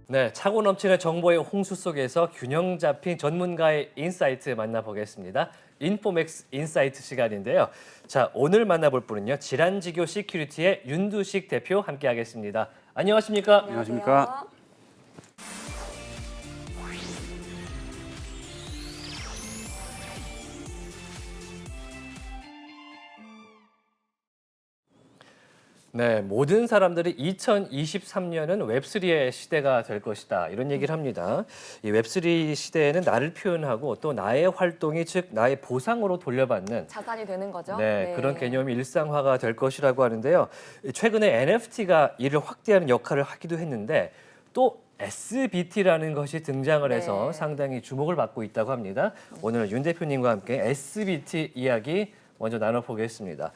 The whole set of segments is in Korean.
네, 차고 넘치는 정보의 홍수 속에서 균형 잡힌 전문가의 인사이트 만나보겠습니다. 인포맥스 인사이트 시간인데요. 자, 오늘 만나볼 분은요. 질환지교 시큐리티의 윤두식 대표 함께하겠습니다. 안녕하십니까? 안녕하십니까? 네, 모든 사람들이 2023년은 웹3의 시대가 될 것이다. 이런 얘기를 합니다. 이 웹3 시대에는 나를 표현하고 또 나의 활동이 즉 나의 보상으로 돌려받는 자산이 되는 거죠. 네, 그런 개념이 일상화가 될 것이라고 하는데요. 최근에 NFT가 이를 확대하는 역할을 하기도 했는데 또 SBT라는 것이 등장을 해서 네. 상당히 주목을 받고 있다고 합니다. 오늘 윤 대표님과 함께 SBT 이야기 먼저 나눠보겠습니다.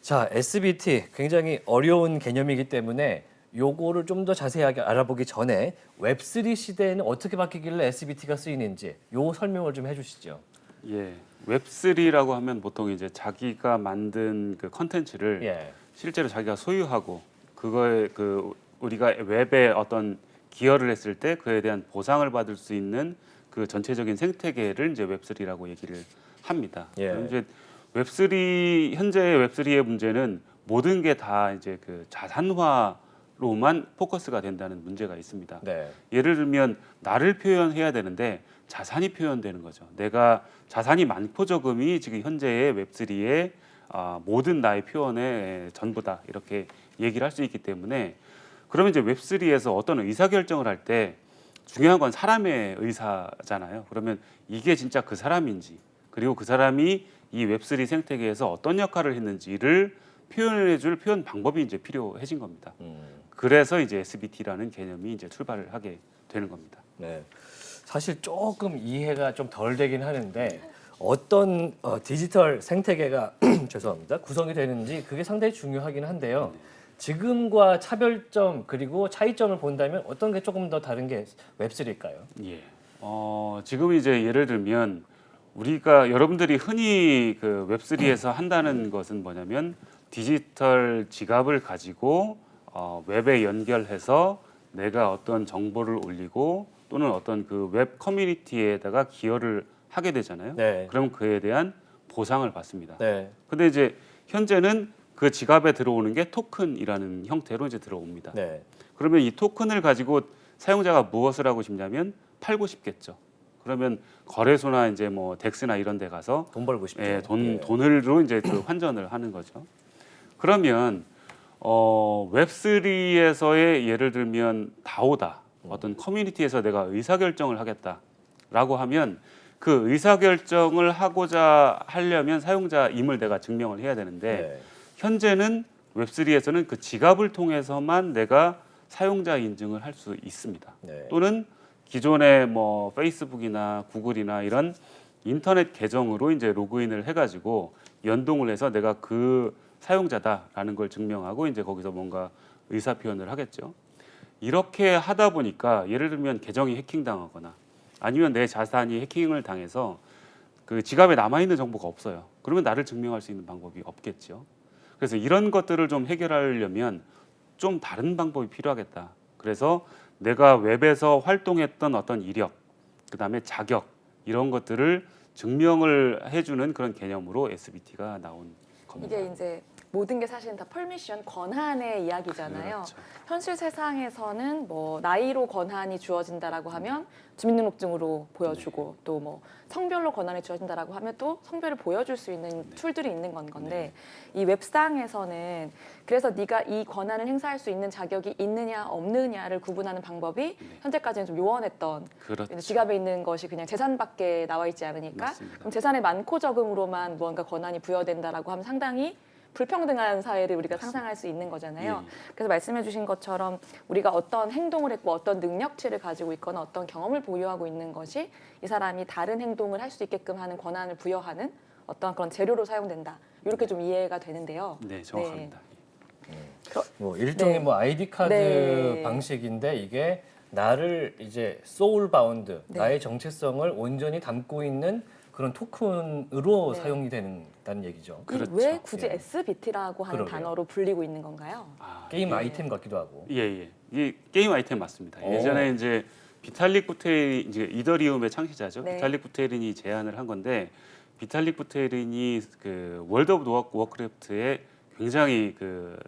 자, SBT 굉장히 어려운 개념이기 때문에 요거를 좀 더 자세하게 알아보기 전에 웹3 시대에는 어떻게 바뀌길래 SBT가 쓰이는지 요 설명을 좀 해주시죠. 예, 웹3라고 하면 보통 이제 자기가 만든 그 컨텐츠를 예, 실제로 자기가 소유하고 그거에 그 우리가 웹에 어떤 기여를 했을 때 그에 대한 보상을 받을 수 있는 그 전체적인 생태계를 이제 웹3라고 얘기를 합니다. 예. 그럼 이제 웹3 현재의 웹3의 문제는 모든 게 다 이제 그 자산화로만 포커스가 된다는 문제가 있습니다. 네, 예를 들면 나를 표현해야 되는데 자산이 표현되는 거죠. 내가 자산이 많고 적음이 지금 현재의 웹3의 모든 나의 표현의 전부다 이렇게 얘기를 할 수 있기 때문에 그러면 이제 웹3에서 어떤 의사결정을 할 때 중요한 건 사람의 의사잖아요. 그러면 이게 진짜 그 사람인지 그리고 그 사람이 이 웹3 생태계에서 어떤 역할을 했는지를 표현해줄 표현 방법이 이제 필요해진 겁니다. 그래서 이제 SBT라는 개념이 이제 출발을 하게 되는 겁니다. 네. 사실 조금 이해가 좀 덜 되긴 하는데 어떤 디지털 생태계가 죄송합니다. 구성이 되는지 그게 상당히 중요하긴 한데요. 지금과 차별점 그리고 차이점을 본다면 어떤 게 조금 더 다른 게 웹3일까요? 예. 지금 이제 예를 들면 우리가 여러분들이 흔히 그 웹3에서 한다는 것은 뭐냐면 디지털 지갑을 가지고 웹에 연결해서 내가 어떤 정보를 올리고 또는 어떤 그 웹 커뮤니티에다가 기여를 하게 되잖아요. 네. 그럼 그에 대한 보상을 받습니다. 네. 근데 이제 현재는 그 지갑에 들어오는 게 토큰이라는 형태로 이제 들어옵니다. 네. 그러면 이 토큰을 가지고 사용자가 무엇을 하고 싶냐면 팔고 싶겠죠. 그러면 거래소나 이제 뭐 덱스나 이런 데 가서 돈 벌고 싶죠. 예, 예. 돈으로 이제 그 환전을 하는 거죠. 그러면 웹3에서의 예를 들면 다오다 어떤 커뮤니티에서 내가 의사결정을 하겠다라고 하면 그 의사결정을 하고자 하려면 사용자임을 내가 증명을 해야 되는데 네. 현재는 웹3에서는 그 지갑을 통해서만 내가 사용자 인증을 할 수 있습니다. 네. 또는 기존의 뭐 페이스북이나 구글이나 이런 인터넷 계정으로 이제 로그인을 해가지고 연동을 해서 내가 그 사용자다라는 걸 증명하고 이제 거기서 뭔가 의사 표현을 하겠죠. 이렇게 하다 보니까 예를 들면 계정이 해킹당하거나 아니면 내 자산이 해킹을 당해서 그 지갑에 남아 있는 정보가 없어요. 그러면 나를 증명할 수 있는 방법이 없겠죠. 그래서 이런 것들을 좀 해결하려면 좀 다른 방법이 필요하겠다. 그래서 내가 웹에서 활동했던 어떤 이력, 그다음에 자격 이런 것들을 증명을 해주는 그런 개념으로 SBT가 나온 겁니다. 이게 이제 모든 게 사실은 다 퍼미션, 권한의 이야기잖아요. 그렇죠. 현실 세상에서는 뭐 나이로 권한이 주어진다라고 하면 주민등록증으로 보여주고 또 뭐 성별로 권한이 주어진다라고 하면 또 성별을 보여줄 수 있는 툴들이 있는 건데 이 웹상에서는 그래서 네가 이 권한을 행사할 수 있는 자격이 있느냐 없느냐를 구분하는 방법이 현재까지는 좀 요원했던 그렇죠. 지갑에 있는 것이 그냥 재산밖에 나와 있지 않으니까 맞습니다. 그럼 재산의 많고 적음으로만 무언가 권한이 부여된다라고 하면 상당히 불평등한 사회를 우리가 상상할 수 있는 거잖아요. 그래서 말씀해 주신 것처럼 우리가 어떤 행동을 했고 어떤 능력치를 가지고 있거나 어떤 경험을 보유하고 있는 것이 이 사람이 다른 행동을 할 수 있게끔 하는 권한을 부여하는 어떤 그런 재료로 사용된다. 이렇게 좀 이해가 되는데요. 네, 정확합니다. 뭐 일종의 네. 뭐 아이디 카드 네. 방식인데 이게 나를 이제 소울 바운드 네. 나의 정체성을 온전히 담고 있는 그런 토큰으로 네. 사용이 된다는 얘기죠. 그렇죠. 왜 굳이 예. SBT라고 하는 그러게요. 단어로 불리고 있는 건가요? 게임 예. 아이템 같기도 하고. 예. 이 게임 아이템 맞습니다. 오. 예전에 이제 비탈릭 부테린 이제 이더리움의 창시자죠. 네. 비탈릭 부테린이 제안을 한 건데 비탈릭 부테린이 그 월드 오브 워크래프트의 굉장히 그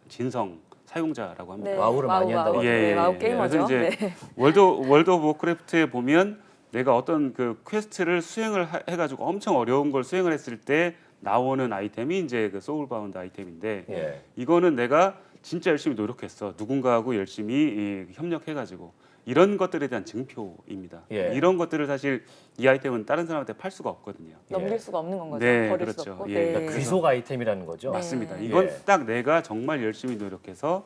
진성 사용자라고 합니다. 와우를 많이 한다고 예, 네, 예, 와우 예. 게이머죠. 그래서 이제 네. 월드 오브 워크래프트에 보면 내가 어떤 그 퀘스트를 수행을 해가지고 엄청 어려운 걸 수행을 했을 때 나오는 아이템이 이제 그 소울바운드 아이템인데 예. 이거는 내가 진짜 열심히 노력했어. 누군가하고 열심히 협력해가지고 이런 것들에 대한 증표입니다. 예. 이런 것들을 사실 이 아이템은 다른 사람한테 팔 수가 없거든요. 넘길 예. 수가 없는 건 거죠. 네, 버릴 그렇죠. 수 없고. 예, 네. 그러니까 귀속 아이템이라는 거죠. 네. 맞습니다. 이건 예. 딱 내가 정말 열심히 노력해서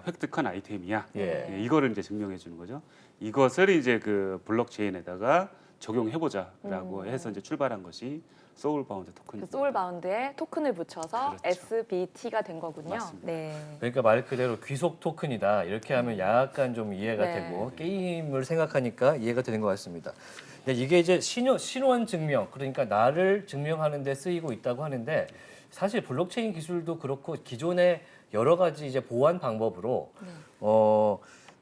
획득한 아이템이야. 예. 이거를 이제 증명해 주는 거죠. 이것을 이제 그 블록체인에다가 적용해보자라고 해서 이제 출발한 것이 소울바운드 그 토큰입니다. 소울바운드에 토큰을 붙여서 그렇죠. SBT가 된 거군요. 맞습니다. 네. 그러니까 말 그대로 귀속 토큰이다. 이렇게 하면 약간 좀 이해가 네. 되고 게임을 생각하니까 이해가 되는 것 같습니다. 근데 이게 이제 신원 증명, 그러니까 나를 증명하는 데 쓰이고 있다고 하는데 사실 블록체인 기술도 그렇고 기존의 여러 가지 이제 보안 방법으로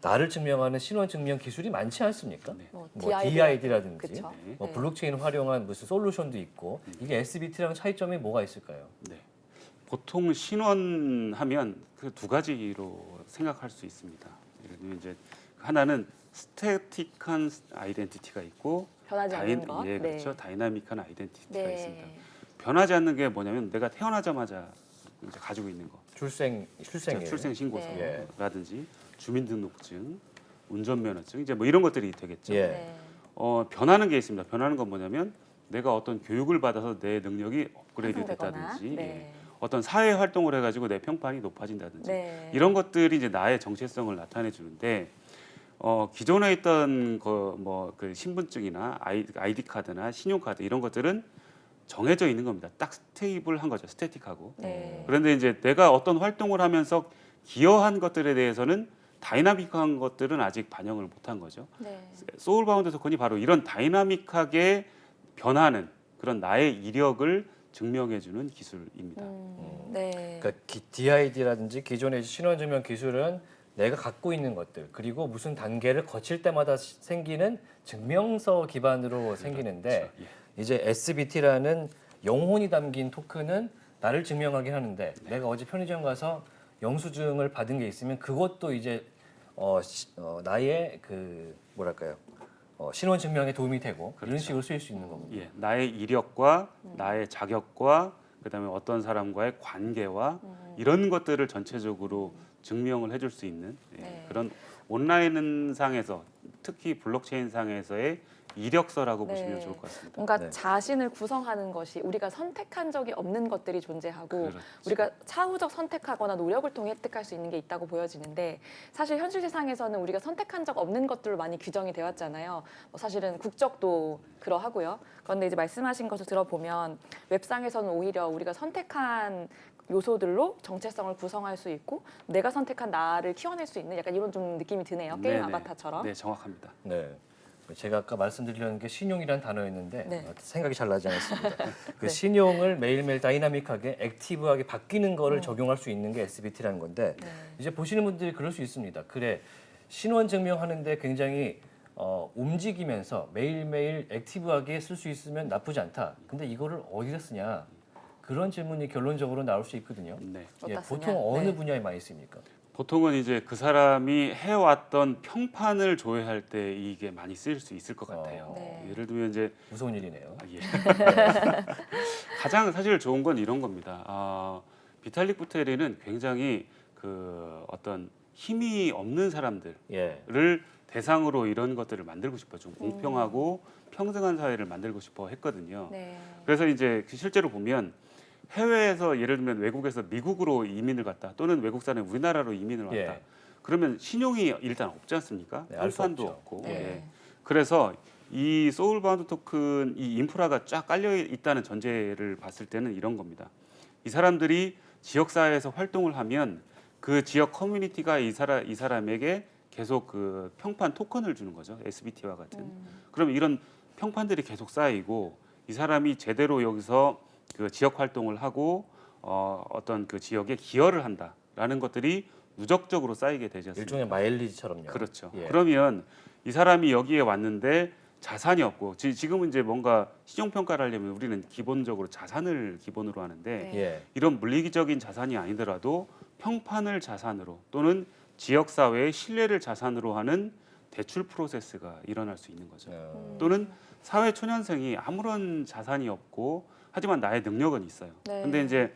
나를 증명하는 신원 증명 기술이 많지 않습니까? 네. 뭐 DID라든지 그쵸. 뭐 네. 블록체인 활용한 무슨 솔루션도 있고 이게 SBT랑 차이점이 뭐가 있을까요? 네. 보통 신원하면 그 두 가지로 생각할 수 있습니다. 예를 들면 이제 하나는 스태틱한 아이덴티티가 있고 변하지 않는 것. 예, 그렇죠. 네. 다이나믹한 아이덴티티가 네. 있습니다. 변하지 않는 게 뭐냐면 내가 태어나자마자 이제 가지고 있는 거. 출생일. 출생 신고서 네. 라든지 주민등록증, 운전면허증 이제 뭐 이런 것들이 되겠죠. 예. 네. 변하는 게 있습니다. 변하는 건 뭐냐면 내가 어떤 교육을 받아서 내 능력이 업그레이드 향상되거나. 됐다든지 네. 예. 어떤 사회 활동을 해가지고 내 평판이 높아진다든지 네. 이런 것들이 이제 나의 정체성을 나타내 주는데 기존에 있던 그 신분증이나 아이디 카드나 신용카드 이런 것들은 정해져 있는 겁니다. 딱 스테이블한 거죠. 스태틱하고. 네. 그런데 이제 내가 어떤 활동을 하면서 기여한 것들에 대해서는 다이나믹한 것들은 아직 반영을 못한 거죠. 네. 소울바운드 토큰이 바로 이런 다이나믹하게 변하는 그런 나의 이력을 증명해주는 기술입니다. 네. 그러니까 DID라든지 기존의 신원 증명 기술은 내가 갖고 있는 것들 그리고 무슨 단계를 거칠 때마다 생기는 증명서 기반으로 생기는데 예. 이제 SBT라는 영혼이 담긴 토큰은 나를 증명하긴 하는데 내가 어제 편의점 가서 영수증을 받은 게 있으면 그것도 이제 나의 그 뭐랄까요 신원 증명에 도움이 되고 이런 식으로 쓰일 수 있는 겁니다. 예, 나의 이력과 나의 자격과 그다음에 어떤 사람과의 관계와 이런 것들을 전체적으로 증명을 해줄 수 있는 네. 그런 온라인 상에서 특히 블록체인 상에서의 이력서라고 네. 보시면 좋을 것 같습니다. 뭔가 네. 자신을 구성하는 것이 우리가 선택한 적이 없는 것들이 존재하고 그렇죠. 우리가 차후적 선택하거나 노력을 통해 획득할 수 있는 게 있다고 보여지는데 사실 현실 세상에서는 우리가 선택한 적 없는 것들로 많이 규정이 되어 왔잖아요. 뭐 사실은 국적도 그러하고요. 그런데 이제 말씀하신 것을 들어보면 웹상에서는 오히려 우리가 선택한 요소들로 정체성을 구성할 수 있고 내가 선택한 나를 키워낼 수 있는 약간 이런 좀 느낌이 드네요. 게임 네네. 아바타처럼. 네, 정확합니다. 네. 제가 아까 말씀드리려는 게 신용이라는 단어였는데 네. 생각이 잘 나지 않았습니다. 그 신용을 매일매일 다이나믹하게 액티브하게 바뀌는 거를 적용할 수 있는 게 SBT라는 건데 네. 이제 보시는 분들이 그럴 수 있습니다. 그래 신원 증명하는데 굉장히 움직이면서 매일매일 액티브하게 쓸 수 있으면 나쁘지 않다. 근데 이거를 어디서 쓰냐? 그런 질문이 결론적으로 나올 수 있거든요. 네. 예, 어디다 쓰냐? 보통 어느 네. 분야에 많이 씁니까? 보통은 이제 그 사람이 해왔던 평판을 조회할 때 이게 많이 쓰일 수 있을 것 같아요. 네. 예를 들면 이제 무서운 일이네요. 예. 가장 사실 좋은 건 이런 겁니다. 비탈릭 부테린은 굉장히 그 어떤 힘이 없는 사람들을 예. 대상으로 이런 것들을 만들고 싶어 좀 공평하고 평등한 사회를 만들고 싶어 했거든요. 네. 그래서 이제 실제로 보면 해외에서 예를 들면 외국에서 미국으로 이민을 갔다 또는 외국 사람이 우리나라로 이민을 왔다. 예. 그러면 신용이 일단 없지 않습니까? 네, 알수 평판도 없죠. 없고. 네. 예. 그래서 이 소울바운드 토큰 이 인프라가 쫙 깔려 있다는 전제를 봤을 때는 이런 겁니다. 이 사람들이 지역 사회에서 활동을 하면 그 지역 커뮤니티가 이 사람에게 계속 그 평판 토큰을 주는 거죠. SBT와 같은. 그러면 이런 평판들이 계속 쌓이고 이 사람이 제대로 여기서 그 지역 활동을 하고 어떤 그 지역에 기여를 한다라는 것들이 누적적으로 쌓이게 되지 않습니까? 일종의 마일리지처럼요. 그렇죠. 예. 그러면 이 사람이 여기에 왔는데 자산이 없고 지금은 이제 뭔가 신용 평가를 하려면 우리는 기본적으로 자산을 기본으로 하는데 네. 예. 이런 물리적인 자산이 아니더라도 평판을 자산으로 또는 지역 사회의 신뢰를 자산으로 하는 대출 프로세스가 일어날 수 있는 거죠. 또는 사회 초년생이 아무런 자산이 없고 하지만 나의 능력은 있어요. 네. 근데 이제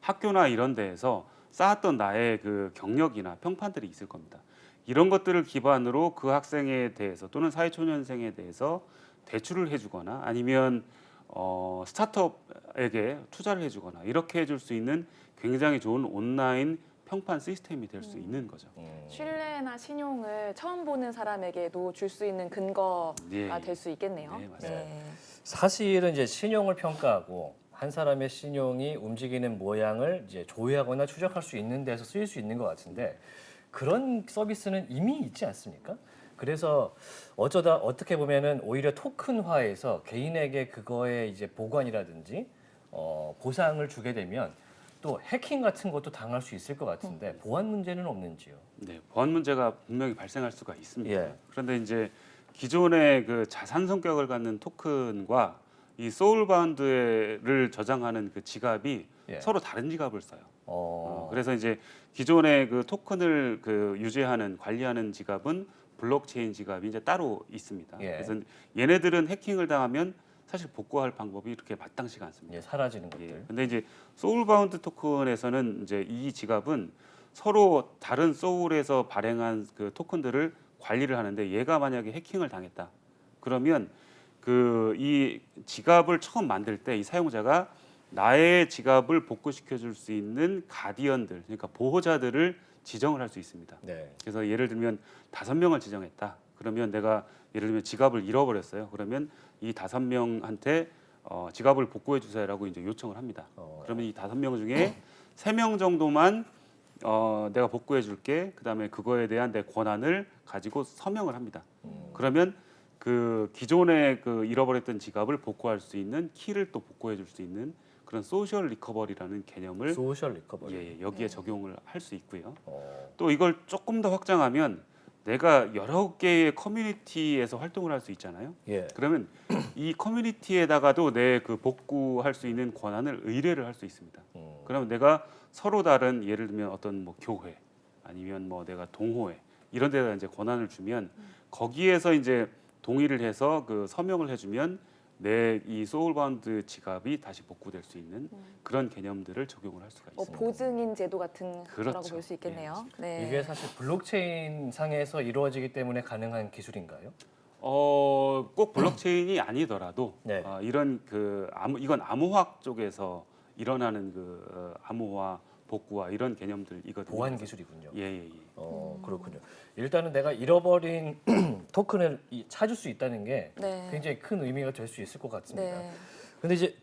학교나 이런 데에서 쌓았던 나의 그 경력이나 평판들이 있을 겁니다. 이런 것들을 기반으로 그 학생에 대해서 또는 사회초년생에 대해서 대출을 해주거나 아니면 스타트업에게 투자를 해주거나 이렇게 해줄 수 있는 굉장히 좋은 온라인 평판 시스템이 될 수 있는 거죠. 신뢰나 신용을 처음 보는 사람에게도 줄 수 있는 근거가 네. 될 수 있겠네요. 네, 맞아요. 사실은 이제 신용을 평가하고 한 사람의 신용이 움직이는 모양을 이제 조회하거나 추적할 수 있는 데서 쓰일 수 있는 것 같은데 그런 서비스는 이미 있지 않습니까? 그래서 어쩌다 어떻게 보면은 오히려 토큰화해서 개인에게 그거에 이제 보관이라든지 보상을 주게 되면 또 해킹 같은 것도 당할 수 있을 것 같은데 보안 문제는 없는지요? 네, 보안 문제가 분명히 발생할 수가 있습니다. 예. 그런데 이제 기존의 그 자산 성격을 갖는 토큰과 이 소울바운드를 저장하는 그 지갑이 예. 서로 다른 지갑을 써요. 어, 그래서 이제 기존의 그 토큰을 그 유지하는 관리하는 지갑은 블록체인 지갑이 이제 따로 있습니다. 예. 그래서 얘네들은 해킹을 당하면 사실 복구할 방법이 이렇게 마땅치가 않습니다. 예, 사라지는 것들. 예. 근데 이제 소울바운드 토큰에서는 이제 이 지갑은 서로 다른 소울에서 발행한 그 토큰들을 관리를 하는데 얘가 만약에 해킹을 당했다. 그러면 그 이 지갑을 처음 만들 때 이 사용자가 나의 지갑을 복구시켜 줄 수 있는 가디언들, 그러니까 보호자들을 지정을 할 수 있습니다. 네. 그래서 예를 들면 5명을 지정했다. 그러면 내가 예를 들면 지갑을 잃어버렸어요. 그러면 이 5명한테 지갑을 복구해 주세요라고 이제 요청을 합니다. 그러면 이 5명 중에 3명 정도만 내가 복구해 줄게. 그다음에 그거에 대한 내 권한을 가지고 서명을 합니다. 그러면 그 기존에 그 잃어버렸던 지갑을 복구할 수 있는 키를 또 복구해 줄 수 있는 그런 소셜 리커버리라는 개념을 소셜 리커버리. 예, 여기에 적용을 할 수 있고요. 어, 또 이걸 조금 더 확장하면 내가 여러 개의 커뮤니티에서 활동을 할 수 있잖아요. 예. 그러면 이 커뮤니티에다가도 내 그 복구할 수 있는 권한을 의뢰를 할 수 있습니다. 그러면 내가 서로 다른 예를 들면 어떤 뭐 교회 아니면 뭐 내가 동호회 이런 데다 이제 권한을 주면 거기에서 이제 동의를 해서 그 서명을 해주면 내 이 소울바운드 지갑이 다시 복구될 수 있는 그런 개념들을 적용을 할 수가 있습니다. 보증인 제도 같은 거라고 그렇죠. 볼 수 있겠네요. 예, 네. 이게 사실 블록체인 상에서 이루어지기 때문에 가능한 기술인가요? 꼭 블록체인이 아니더라도 네. 이런 이건 암호학 쪽에서 일어나는 암호화, 복구화 이런 개념들이거든요. 보안 기술이군요. 예. 그렇군요. 일단은 내가 잃어버린 토큰을 찾을 수 있다는 게 네. 굉장히 큰 의미가 될 수 있을 것 같습니다. 네. 근데 이제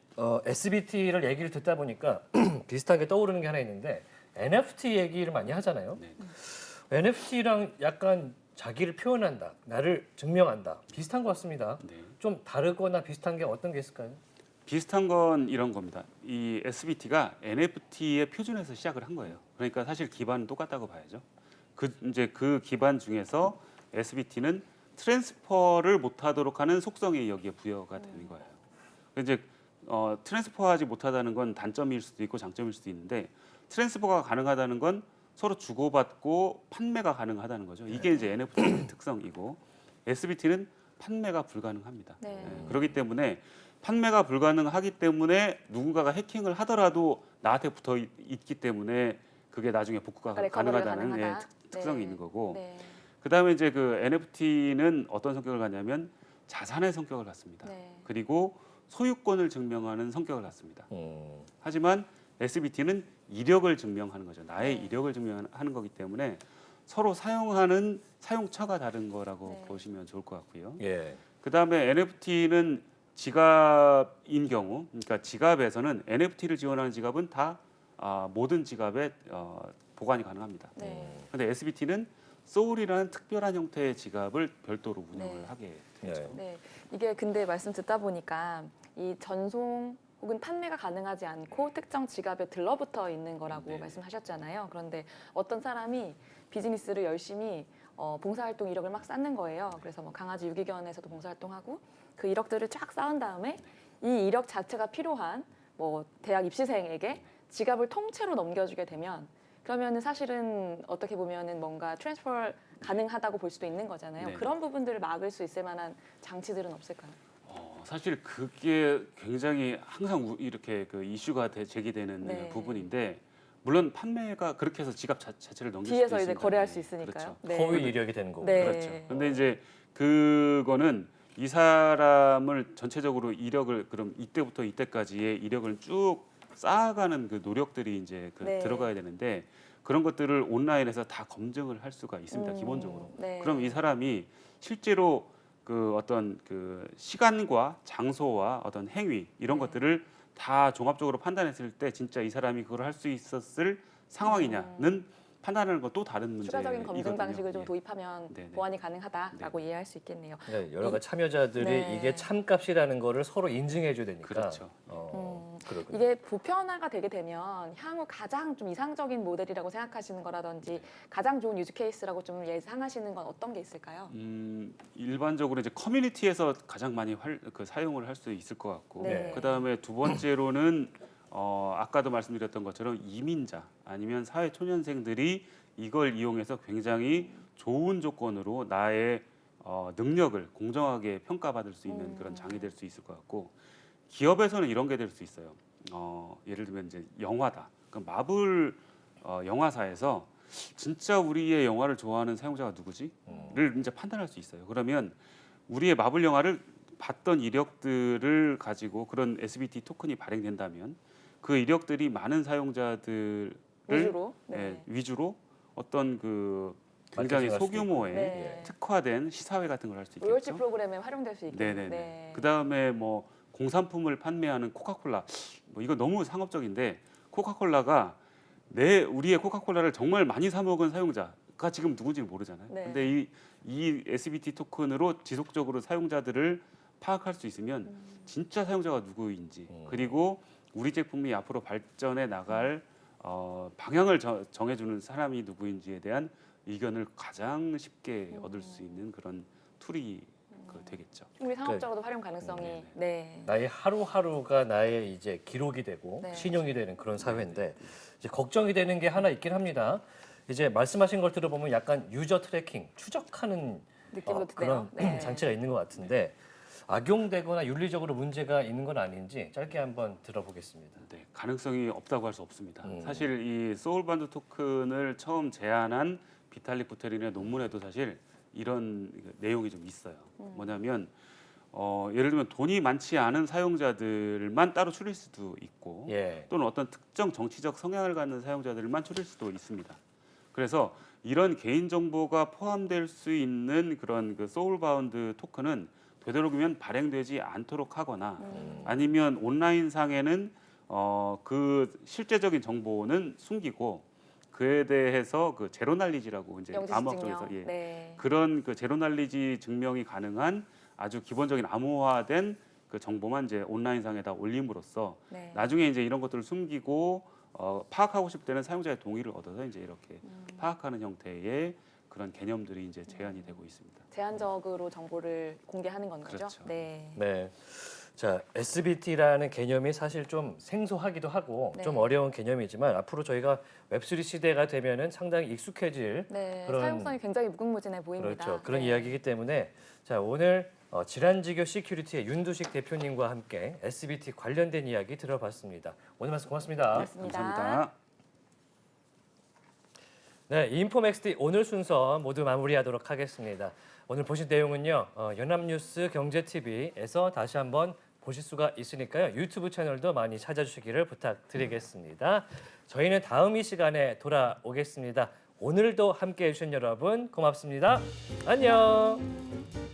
SBT를 얘기를 듣다 보니까 비슷하게 떠오르는 게 하나 있는데 NFT 얘기를 많이 하잖아요. 네. NFT랑 약간 자기를 표현한다, 나를 증명한다 비슷한 것 같습니다. 네. 좀 다르거나 비슷한 게 어떤 게 있을까요? 비슷한 건 이런 겁니다. 이 SBT가 NFT의 표준에서 시작을 한 거예요. 그러니까 사실 기반은 똑같다고 봐야죠. 그 기반 중에서 SBT는 트랜스퍼를 못하도록 하는 속성이 여기에 부여가 되는 거예요. 이제 트랜스퍼하지 못하다는 건 단점일 수도 있고 장점일 수도 있는데 트랜스퍼가 가능하다는 건 서로 주고받고 판매가 가능하다는 거죠. 이게 이제 NFT의 특성이고 SBT는 판매가 불가능합니다. 네. 그렇기 때문에 판매가 불가능하기 때문에 누군가가 해킹을 하더라도 나한테 붙어 있기 때문에 그게 나중에 복구가 리커버리가 가능하다는 가능하다. 특성이 네. 있는 거고 네. 그다음에 이제 그 NFT는 어떤 성격을 갖냐면 자산의 성격을 갖습니다. 네. 그리고 소유권을 증명하는 성격을 갖습니다. 음, 하지만 SBT는 이력을 증명하는 거죠. 나의 네. 이력을 증명하는 거기 때문에 서로 사용하는 사용처가 다른 거라고 네. 보시면 좋을 것 같고요. 예. 그다음에 NFT는 지갑인 경우, 그러니까 지갑에서는 NFT를 지원하는 지갑은 다 모든 지갑에 보관이 가능합니다. 네. 그런데 SBT는 소울이라는 특별한 형태의 지갑을 별도로 운영을 네. 하게 되죠. 네, 이게 근데 말씀 듣다 보니까 이 전송 혹은 판매가 가능하지 않고 특정 지갑에 들러붙어 있는 거라고 네. 말씀하셨잖아요. 그런데 어떤 사람이 비즈니스를 열심히 봉사활동 이력을 막 쌓는 거예요. 그래서 뭐 강아지 유기견에서도 봉사활동하고 그 이력들을 쫙 쌓은 다음에 이 이력 자체가 필요한 뭐 대학 입시생에게 지갑을 통째로 넘겨주게 되면 그러면은 사실은 어떻게 보면은 뭔가 트랜스퍼 가능하다고 볼 수도 있는 거잖아요. 네. 그런 부분들을 막을 수 있을 만한 장치들은 없을까요? 사실 그게 굉장히 항상 이렇게 그 이슈가 제기되는 네. 부분인데 물론 판매가 그렇게 해서 지갑 자체를 넘길 수도 뒤에서 있으니까 이제 거래할 수 있으니까요. 그렇죠. 네. 허위 이력이 되는 거고. 네. 그렇죠. 근데 이제 그거는 이 사람을 전체적으로 이력을 그럼 이때부터 이때까지의 이력을 쭉 쌓아가는 그 노력들이 이제 네. 들어가야 되는데 그런 것들을 온라인에서 다 검증을 할 수가 있습니다. 기본적으로. 네. 그럼 이 사람이 실제로 그 어떤 그 시간과 장소와 어떤 행위 이런 네. 것들을 다 종합적으로 판단했을 때 진짜 이 사람이 그걸 할 수 있었을 상황이냐는 판단하는 건 또 다른 문제이거든요. 추가적인 검증 방식을 좀 예. 도입하면 네네. 보완이 가능하다라고 이해할 수 있겠네요. 그러니까 여러 가지 참여자들이 네. 이게 참값이라는 거를 서로 인증해줘야 되니까. 그렇죠. 그렇군요. 이게 보편화가 되게 되면 향후 가장 좀 이상적인 모델이라고 생각하시는 거라든지 가장 좋은 유즈 케이스라고 좀 예상하시는 건 어떤 게 있을까요? 일반적으로 이제 커뮤니티에서 가장 많이 사용을 할 수 있을 것 같고 네. 그다음에 두 번째로는 아까도 말씀드렸던 것처럼 이민자 아니면 사회 초년생들이 이걸 이용해서 굉장히 좋은 조건으로 나의 능력을 공정하게 평가받을 수 있는 그런 장이 될 수 있을 것 같고 기업에서는 이런 게 될 수 있어요. 예를 들면 이제 영화다. 그 마블 영화사에서 진짜 우리의 영화를 좋아하는 사용자가 누구지?를 이제 판단할 수 있어요. 그러면 우리의 마블 영화를 봤던 이력들을 가지고 그런 SBT 토큰이 발행된다면 그 이력들이 많은 사용자들을 위주로. 위주로 어떤 그 굉장히 마케팅할 수도 소규모의 네. 특화된 시사회 같은 걸 할 수 로열티 있겠죠. 프로그램에 활용될 수 있겠네요. 네네네. 네. 그다음에 뭐 공산품을 판매하는 코카콜라 뭐 이거 너무 상업적인데 코카콜라가 우리의 코카콜라를 정말 많이 사 먹은 사용자가 지금 누군지는 모르잖아요. 네. 근데 이 SBT 토큰으로 지속적으로 사용자들을 파악할 수 있으면 진짜 사용자가 누구인지 그리고 우리 제품이 앞으로 발전해 나갈 방향을 정해주는 사람이 누구인지에 대한 의견을 가장 쉽게 얻을 수 있는 그런 툴이 되겠죠. 우리 상업적으로도 활용 가능성이 네네. 네. 나의 하루하루가 나의 이제 기록이 되고 네. 신용이 되는 그런 사회인데 이제 걱정이 되는 게 하나 있긴 합니다. 이제 말씀하신 걸 들어보면 약간 유저 트래킹, 추적하는 느낌도 그런 드네요. 네. 장치가 있는 것 같은데 악용되거나 윤리적으로 문제가 있는 건 아닌지 짧게 한번 들어보겠습니다. 네, 가능성이 없다고 할 수 없습니다. 음. 사실 이 소울반드 토큰을 처음 제안한 비탈릭 부테린의 논문에도 사실 이런 내용이 좀 있어요. 뭐냐면 예를 들면 돈이 많지 않은 사용자들만 따로 추릴 수도 있고 예. 또는 어떤 특정 정치적 성향을 갖는 사용자들만 추릴 수도 있습니다. 그래서 이런 개인 정보가 포함될 수 있는 그런 그 소울바운드 토큰은 되도록이면 발행되지 않도록 하거나 아니면 온라인 상에는 그 실제적인 정보는 숨기고 그에 대해서 그 제로 날리지라고 이제 영지식 암호학적에서 증명. 네. 그런 그 제로 날리지 증명이 가능한 아주 기본적인 암호화된 그 정보만 이제 온라인 상에다 올림으로써 네. 나중에 이제 이런 것들을 숨기고 파악하고 싶을 때는 사용자의 동의를 얻어서 이제 이렇게 파악하는 형태의 그런 개념들이 이제 제한이 되고 있습니다. 제한적으로 정보를 공개하는 건 거죠. 그렇죠. 네. 네. 자, SBT라는 개념이 사실 좀 생소하기도 하고 네. 좀 어려운 개념이지만 앞으로 저희가 웹3 시대가 되면은 상당히 익숙해질 네. 그런- 사용성이 굉장히 무궁무진해 보입니다. 그렇죠. 그런 네. 이야기이기 때문에 자, 오늘 질환지교 시큐리티의 윤두식 대표님과 함께 SBT 관련된 이야기 들어봤습니다. 오늘 말씀 고맙습니다. 고맙습니다. 감사합니다. 네, 인포맥스티 오늘 순서 모두 마무리하도록 하겠습니다. 오늘 보신 내용은요, 연합뉴스 경제TV에서 다시 한번 보실 수가 있으니까요. 유튜브 채널도 많이 찾아주시기를 부탁드리겠습니다. 저희는 다음 이 시간에 돌아오겠습니다. 오늘도 함께해 주신 여러분 고맙습니다. 안녕.